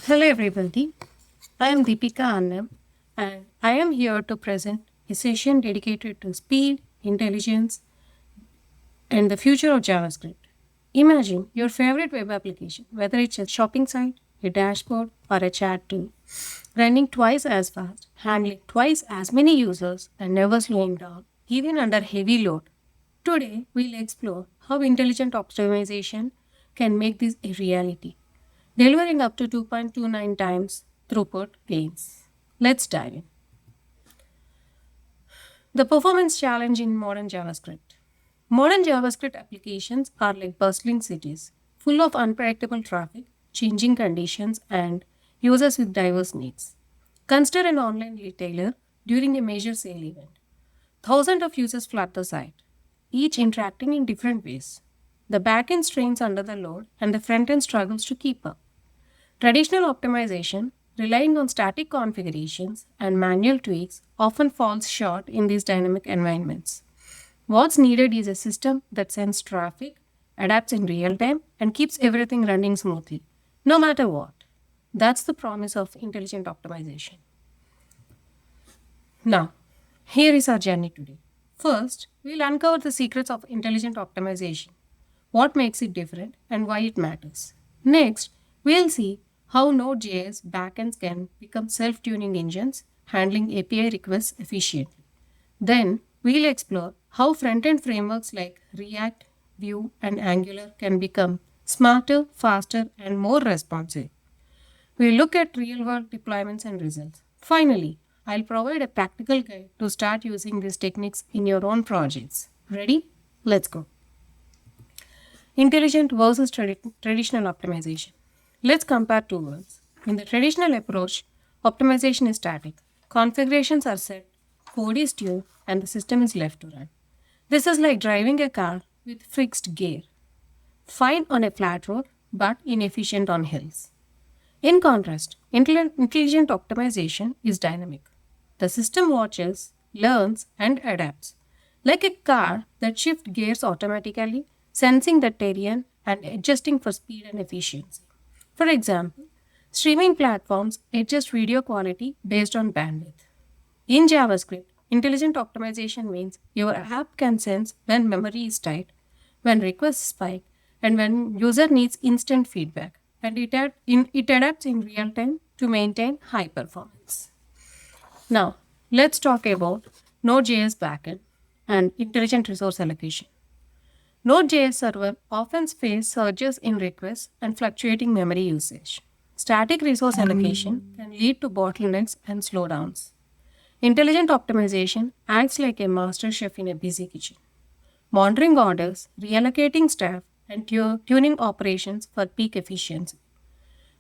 Hello, everybody. I am Deepika Annam, and I am here to present a session dedicated to speed, intelligence, and the future of JavaScript. Imagine your favorite web application, whether it's a shopping site, a dashboard, or a chat tool, running twice as fast, handling twice as many users, and never slowing down, even under heavy load. Today, we'll explore how intelligent optimization can make this a reality, delivering up to 2.29 times throughput gains. Let's dive in. The performance challenge in modern JavaScript. Modern JavaScript applications are like bustling cities, full of unpredictable traffic, changing conditions, and users with diverse needs. Consider an online retailer during a major sale event. Thousands of users flood the site, each interacting in different ways. The backend strains under the load, and the front end struggles to keep up. Traditional optimization, relying on static configurations and manual tweaks, often falls short in these dynamic environments. What's needed is a system that sends traffic, adapts in real time, and keeps everything running smoothly, no matter what. That's the promise of intelligent optimization. Now, here is our journey today. First, we'll uncover the secrets of intelligent optimization, what makes it different, and why it matters. Next, we'll see how Node.js backends can become self tuning engines, handling API requests efficiently. Then, we'll explore how front end frameworks like React, Vue, and Angular can become smarter, faster, and more responsive. We'll look at real world deployments and results. Finally, I'll provide a practical guide to start using these techniques in your own projects. Ready? Let's go. Intelligent versus traditional optimization. Let's compare two worlds. In the traditional approach, optimization is static. Configurations are set, code is tuned, and the system is left to run. This is like driving a car with fixed gear, fine on a flat road but inefficient on hills. In contrast, intelligent optimization is dynamic. The system watches, learns, and adapts, like a car that shifts gears automatically, sensing the terrain and adjusting for speed and efficiency. For example, streaming platforms adjust video quality based on bandwidth. In JavaScript, intelligent optimization means your app can sense when memory is tight, when requests spike, and when user needs instant feedback, and it adapts in real time to maintain high performance. Now, let's talk about Node.js backend and intelligent resource allocation. Node.js server often face surges in requests and fluctuating memory usage. Static resource allocation can lead to bottlenecks and slowdowns. Intelligent optimization acts like a master chef in a busy kitchen, monitoring orders, reallocating staff, and tuning operations for peak efficiency.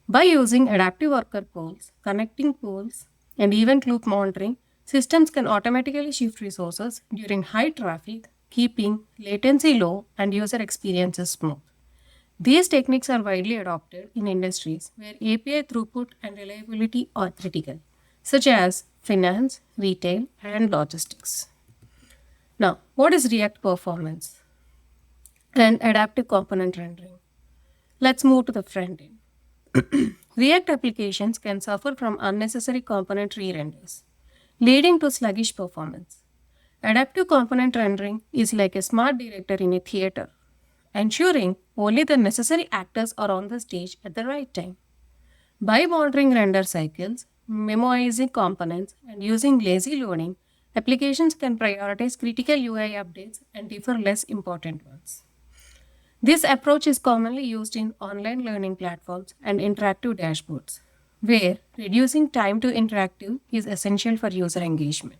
By using adaptive worker pools, connecting pools, and event loop monitoring, systems can automatically shift resources during high traffic, keeping latency low and user experiences smooth. These techniques are widely adopted in industries where API throughput and reliability are critical, such as finance, retail, and logistics. Now, what is React performance and adaptive component rendering? Let's move to the front end. React applications can suffer from unnecessary component re-renders, leading to sluggish performance. Adaptive component rendering is like a smart director in a theater, ensuring only the necessary actors are on the stage at the right time. By monitoring render cycles, memoizing components, and using lazy loading, applications can prioritize critical UI updates and defer less important ones. This approach is commonly used in online learning platforms and interactive dashboards, where reducing time to interactive is essential for user engagement.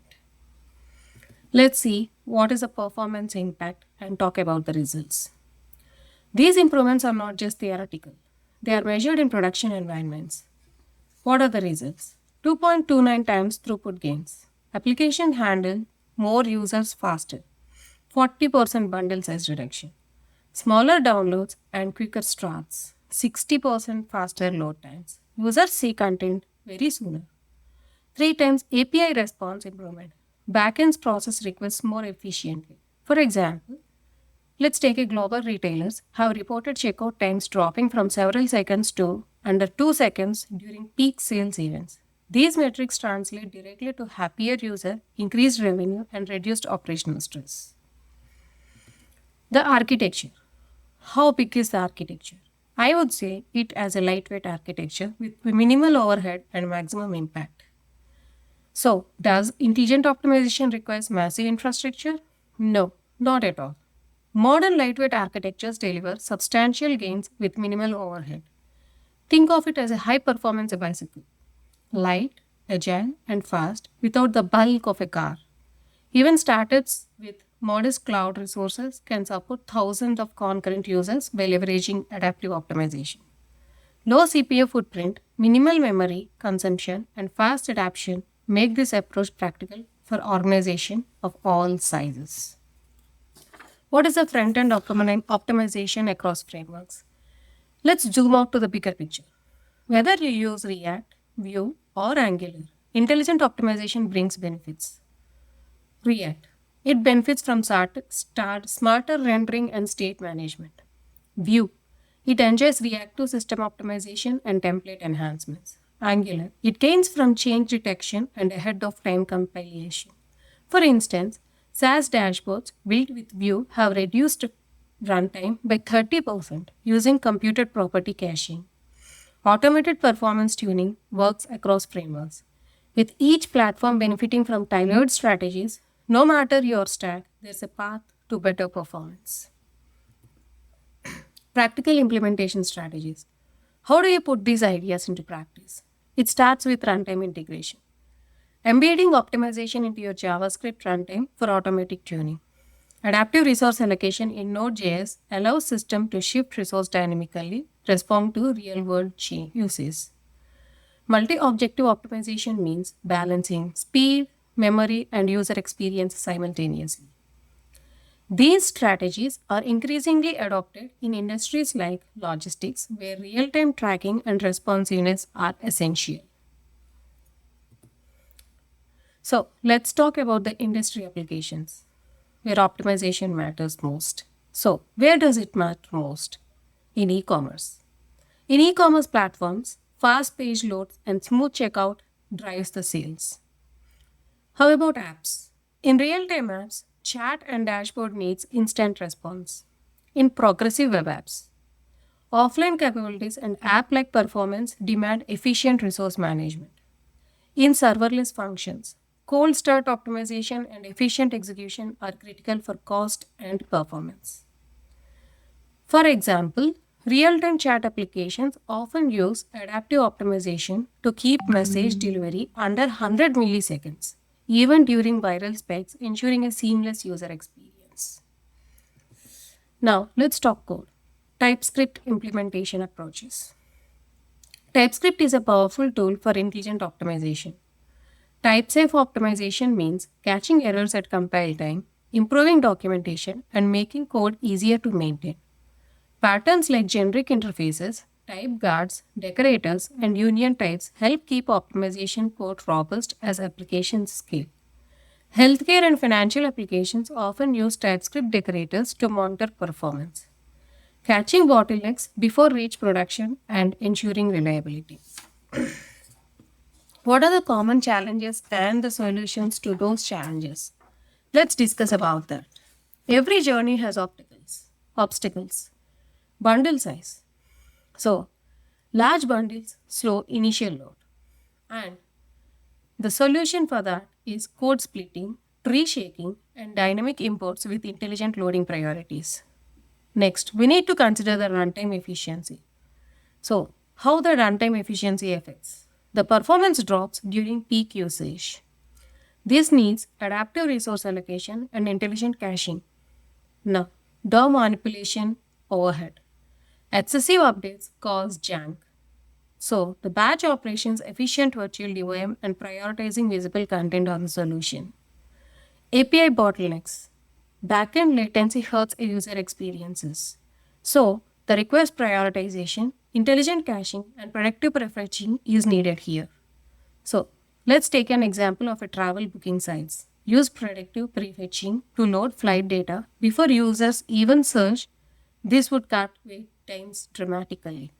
Let's see what is the performance impact and talk about the results. These improvements are not just theoretical, they are measured in production environments. What are the results? 2.29 times throughput gains. Application handle more users faster. 40% bundle size reduction. Smaller downloads and quicker starts. 60% faster load times. Users see content very sooner. 3 times API response improvement. Backends process requests more efficiently. For example, let's take a global retailers have reported checkout times dropping from several seconds to under 2 seconds during peak sales events. These metrics translate directly to happier user, increased revenue, and reduced operational stress. The architecture. How big is the architecture? I would say it as a lightweight architecture with minimal overhead and maximum impact. So, does intelligent optimization require massive infrastructure? No, not at all. Modern lightweight architectures deliver substantial gains with minimal overhead. Think of it as a high performance bicycle, light, agile, and fast without the bulk of a car. Even startups with modest cloud resources can support thousands of concurrent users by leveraging adaptive optimization. Low CPU footprint, minimal memory consumption, and fast adaptation make this approach practical for organizations of all sizes. What is the front-end optimization across frameworks? Let's zoom out to the bigger picture. Whether you use React, Vue, or Angular, intelligent optimization brings benefits. React. It benefits from smarter rendering and state management. Vue. It enjoys reactive system optimization and template enhancements. Angular. It gains from change detection and ahead of time compilation. For instance, SaaS dashboards built with Vue have reduced runtime by 30% using computed property caching. Automated performance tuning works across frameworks, with each platform benefiting from tailored strategies. No matter your stack, there's a path to better performance. Practical implementation strategies. How do you put these ideas into practice? It starts with runtime integration. Embedding optimization into your JavaScript runtime for automatic tuning. Adaptive resource allocation in Node.js allows system to shift resource dynamically, respond to real-world uses. Multi-objective optimization means balancing speed, memory, and user experience simultaneously. These strategies are increasingly adopted in industries like logistics, where real-time tracking and responsiveness are essential. So, let's talk about the industry applications where optimization matters most. So, where does it matter most? In e-commerce. In e-commerce platforms, fast page loads and smooth checkout drives the sales. How about apps? In real-time apps, chat and dashboard needs instant response. In progressive web apps, offline capabilities and app-like performance demand efficient resource management. In serverless functions, cold start optimization and efficient execution are critical for cost and performance. For example, real-time chat applications often use adaptive optimization to keep message delivery under 100 milliseconds, even during viral spikes, ensuring a seamless user experience. Now, let's talk code. TypeScript implementation approaches. TypeScript is a powerful tool for intelligent optimization. Type-safe optimization means catching errors at compile time, improving documentation, and making code easier to maintain. Patterns like generic interfaces, type guards, decorators, and union types help keep optimization code robust as applications scale. Healthcare and financial applications often use TypeScript decorators to monitor performance, catching bottlenecks before reach production and ensuring reliability. What are the common challenges and the solutions to those challenges? Let's discuss about that. Every journey has obstacles. Bundle size. So, large bundles slow initial load. And the solution for that is code splitting, tree shaking, and dynamic imports with intelligent loading priorities. Next, we need to consider the runtime efficiency. So, how the runtime efficiency affects? The performance drops during peak usage. This needs adaptive resource allocation and intelligent caching. Now, DOM manipulation overhead. Excessive updates cause jank. So, the batch operations, efficient virtual DOM, and prioritizing visible content are the solution. API bottlenecks. Backend latency hurts user experiences. So, the request prioritization, intelligent caching, and predictive prefetching is needed here. So, let's take an example of a travel booking sites. Use predictive prefetching to load flight data before users even search. This would cut wait times dramatically.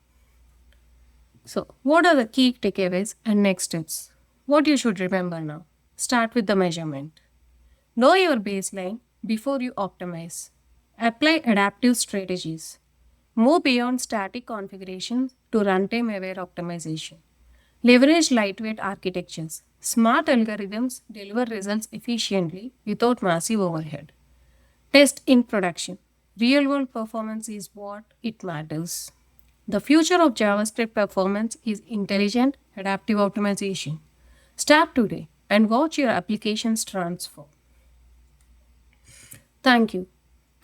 So, what are the key takeaways and next steps? What you should remember now. Start with the measurement. Know your baseline before you optimize. Apply adaptive strategies. Move beyond static configurations to runtime aware optimization. Leverage lightweight architectures. Smart algorithms deliver results efficiently without massive overhead. Test in production. Real world performance is what it matters. The future of JavaScript performance is intelligent adaptive optimization. Start today and watch your applications transform. Thank you.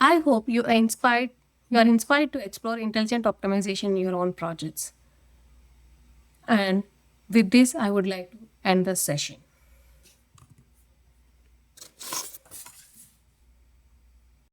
I hope you are inspired to explore intelligent optimization in your own projects. And with this, I would like to end the session.